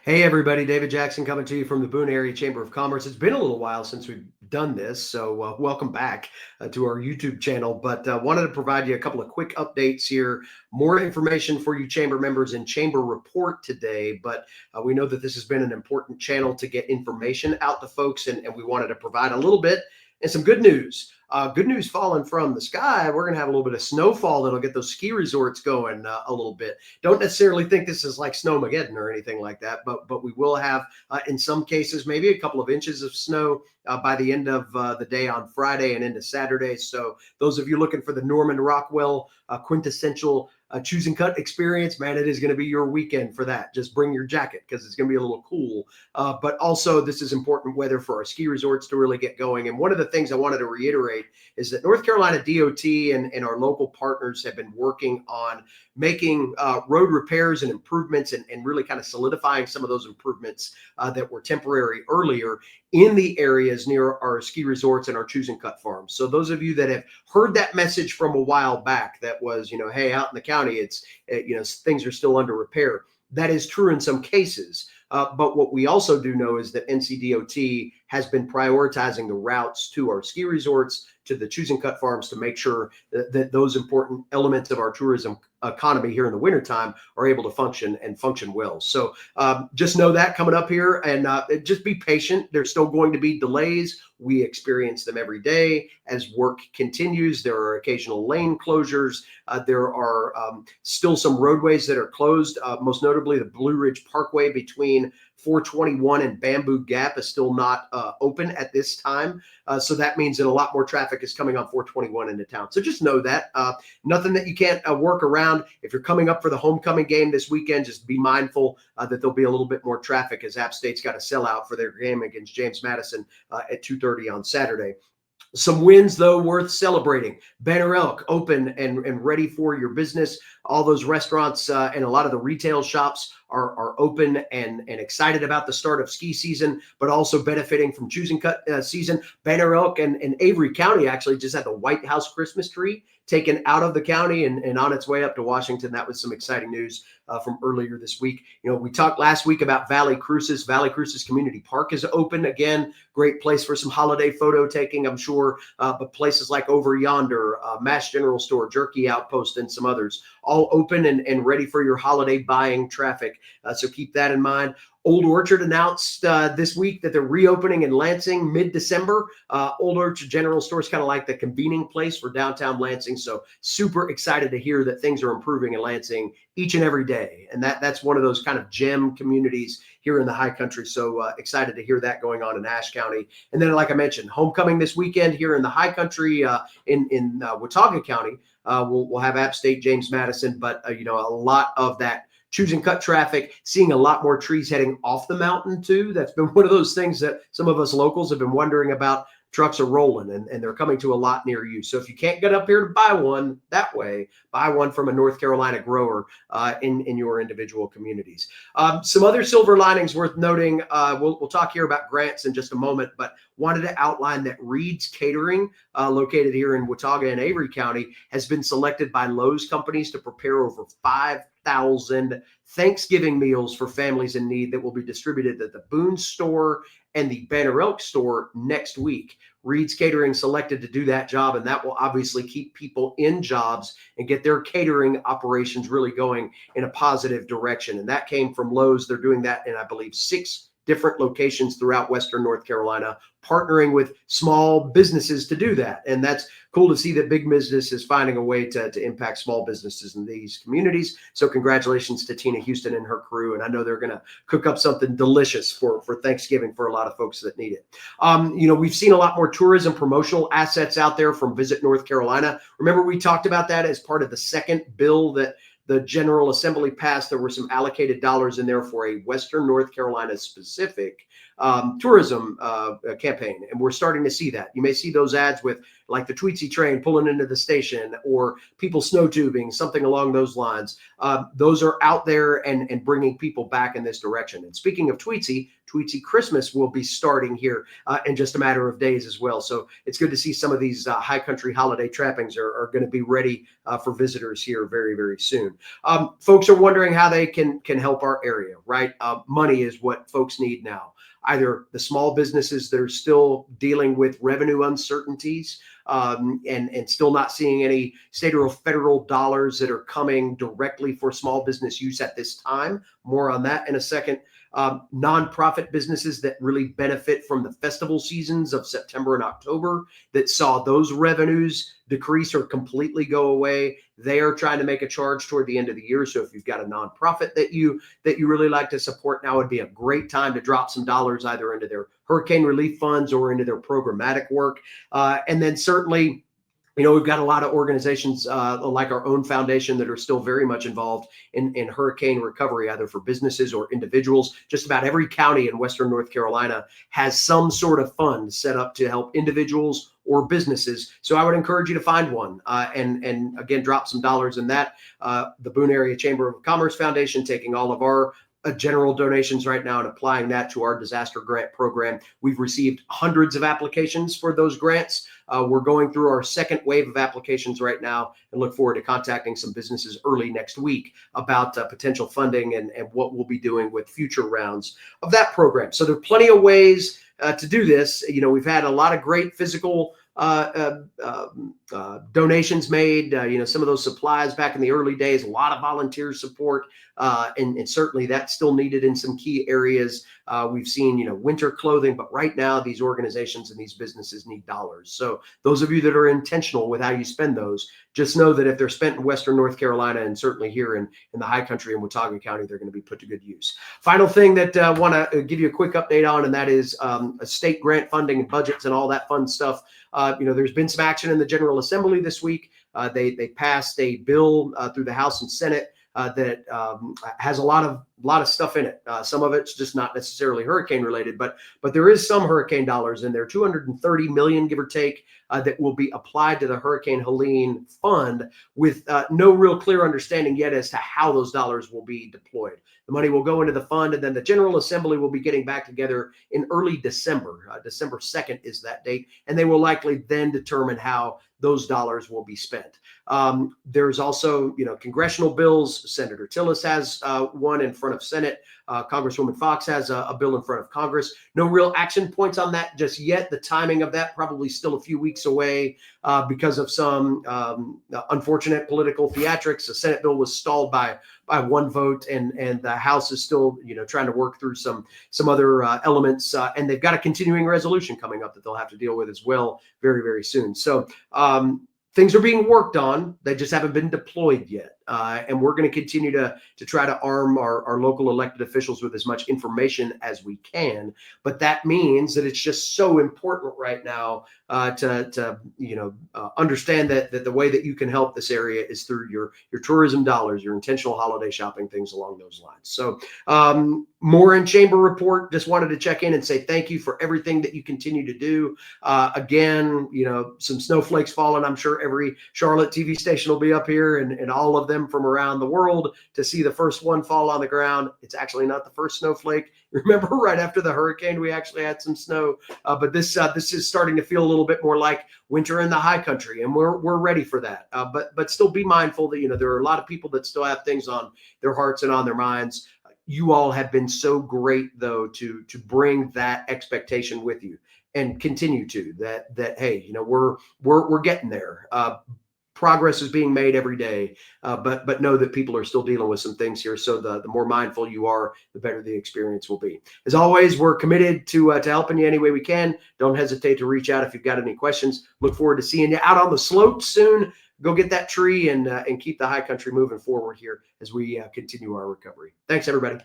Hey everybody, David Jackson coming to you from the Boone Area Chamber of Commerce. It's been a little while since we've done this, so welcome back to our YouTube channel. But wanted to provide you a couple of quick updates here. More information for you chamber members in Chamber Report today, but we know that this has been an important channel to get information out to folks, and we wanted to provide a little bit and some good news. Good news falling from the sky. We're going to have a little bit of snowfall that'll get those ski resorts going a little bit. Don't necessarily think this is like Snowmageddon or anything like that, but we will have, in some cases, maybe a couple of inches of snow by the end of the day on Friday and into Saturday. So those of you looking for the Norman Rockwell quintessential choose and cut experience, man, it is going to be your weekend for that. Just bring your jacket because it's going to be a little cool. But also, this is important weather for our ski resorts to really get going. And one of the things I wanted to reiterate is that North Carolina DOT and our local partners have been working on making road repairs and improvements and really kind of solidifying some of those improvements that were temporary earlier in the areas near our ski resorts and our choose and cut farms. So those of you that have heard that message from a while back, that was, hey, out in the county, it's, things are still under repair. That is true in some cases. But what we also do know is that NCDOT has been prioritizing the routes to our ski resorts, to the choose and cut farms, to make sure that those important elements of our tourism economy here in the wintertime are able to function and function well. So just know that coming up here, and just be patient. There's still going to be delays. We experience them every day as work continues. There are occasional lane closures. There are still some roadways that are closed, most notably the Blue Ridge Parkway between 421 and Bamboo Gap is still not open at this time. So that means that a lot more traffic is coming on 421 into town. So just know that. Nothing that you can't work around. If you're coming up for the homecoming game this weekend, just be mindful that there'll be a little bit more traffic as App State's got a sellout for their game against James Madison at 2:30 on Saturday. Some wins, though, worth celebrating. Banner Elk open and ready for your business. All those restaurants and a lot of the retail shops are open and excited about the start of ski season, but also benefiting from choose and cut season. Banner Elk and Avery County actually just had the White House Christmas tree taken out of the county and on its way up to Washington. That was some exciting news from earlier this week. We talked last week about Valley Cruces. Valley Cruces Community Park is open again. Great place for some holiday photo taking, I'm sure. But places like Over Yonder, Mass General Store, Jerky Outpost, and some others, all open and ready for your holiday buying traffic. So keep that in mind. Old Orchard announced this week that they're reopening in Lansing mid-December. Old Orchard General Store is kind of like the convening place for downtown Lansing. So super excited to hear that things are improving in Lansing each and every day. And that's one of those kind of gem communities here in the high country. So excited to hear that going on in Ashe County. And then, like I mentioned, homecoming this weekend here in the high country in Watauga County. We'll have App State, James Madison, but a lot of that choose and cut traffic, seeing a lot more trees heading off the mountain too. That's been one of those things that some of us locals have been wondering about. Trucks are rolling and they're coming to a lot near you. So if you can't get up here to buy one that way, buy one from a North Carolina grower in your individual communities. Some other silver linings worth noting. We'll talk here about grants in just a moment, but wanted to outline that Reed's Catering, located here in Watauga and Avery County, has been selected by Lowe's companies to prepare over 5,000 Thanksgiving meals for families in need that will be distributed at the Boone store and the Banner Elk store next week. Reed's Catering selected to do that job, and that will obviously keep people in jobs and get their catering operations really going in a positive direction. And that came from Lowe's. They're doing that in, I believe, 6 different locations throughout Western North Carolina, partnering with small businesses to do that. And that's cool to see that big business is finding a way to impact small businesses in these communities. So congratulations to Tina Houston and her crew. And I know they're going to cook up something delicious for Thanksgiving for a lot of folks that need it. We've seen a lot more tourism promotional assets out there from Visit North Carolina. Remember, we talked about that as part of the second bill that the General Assembly passed. There were some allocated dollars in there for a Western North Carolina specific tourism campaign. And we're starting to see that. You may see those ads with like the Tweetsie train pulling into the station or people snow tubing, something along those lines. Those are out there and bringing people back in this direction. And speaking of Tweetsie Christmas will be starting here in just a matter of days as well. So it's good to see some of these high country holiday trappings are going to be ready for visitors here very, very soon. Folks are wondering how they can help our area, right? Money is what folks need now. Either the small businesses that are still dealing with revenue uncertainties, and still not seeing any state or federal dollars that are coming directly for small business use at this time. More on that in a second. Nonprofit businesses that really benefit from the festival seasons of September and October that saw those revenues decrease or completely go away. They are trying to make a charge toward the end of the year. So if you've got a nonprofit that you really like to support, now would be a great time to drop some dollars either into their hurricane relief funds or into their programmatic work. And then certainly, we've got a lot of organizations like our own foundation that are still very much involved in hurricane recovery, either for businesses or individuals. Just about every county in Western North Carolina has some sort of fund set up to help individuals or businesses. So I would encourage you to find one and again, drop some dollars in that. The Boone Area Chamber of Commerce Foundation taking all of our general donations right now and applying that to our disaster grant program. We've received hundreds of applications for those grants. We're going through our second wave of applications right now and look forward to contacting some businesses early next week about potential funding and what we'll be doing with future rounds of that program. So there are plenty of ways to do this. We've had a lot of great physical donations made, some of those supplies back in the early days, a lot of volunteer support, and certainly that's still needed in some key areas. We've seen, winter clothing, but right now these organizations and these businesses need dollars. So those of you that are intentional with how you spend those, just know that if they're spent in Western North Carolina and certainly here in the high country in Watauga County, they're going to be put to good use. Final thing that I want to give you a quick update on, and that is state grant funding and budgets and all that fun stuff. There's been some action in the General Assembly this week. They passed a bill through the House and Senate that has a lot of stuff in it. Some of it's just not necessarily hurricane related, but there is some hurricane dollars in there, 230 million, give or take, that will be applied to the Hurricane Helene Fund with no real clear understanding yet as to how those dollars will be deployed. The money will go into the fund, and then the General Assembly will be getting back together in early December. December 2nd is that date, and they will likely then determine how those dollars will be spent. There's also, congressional bills. Senator Tillis has one in front of Senate. Congresswoman Fox has a bill in front of Congress. No real action points on that just yet. The timing of that probably still a few weeks away because of some unfortunate political theatrics. The Senate bill was stalled by one vote, and the House is still, trying to work through some other elements, and they've got a continuing resolution coming up that they'll have to deal with as well very, very soon. So things are being worked on. They just haven't been deployed yet. And we're going to continue to try to arm our local elected officials with as much information as we can. But that means that it's just so important right now to understand that the way that you can help this area is through your tourism dollars, your intentional holiday shopping, things along those lines. So more in Chamber Report. Just wanted to check in and say thank you for everything that you continue to do. Again, some snowflakes falling. I'm sure every Charlotte TV station will be up here and all of them from around the world to see the first one fall on the ground. It's actually not the first snowflake. Remember, right after the hurricane, we actually had some snow, but this is starting to feel a little bit more like winter in the high country, and we're ready for that. But still be mindful that there are a lot of people that still have things on their hearts and on their minds. You all have been so great, though, to bring that expectation with you and continue to that. Hey, we're getting there. Progress is being made every day, but know that people are still dealing with some things here. So the more mindful you are, the better the experience will be. As always, we're committed to helping you any way we can. Don't hesitate to reach out if you've got any questions. Look forward to seeing you out on the slope soon. Go get that tree and keep the high country moving forward here as we continue our recovery. Thanks, everybody.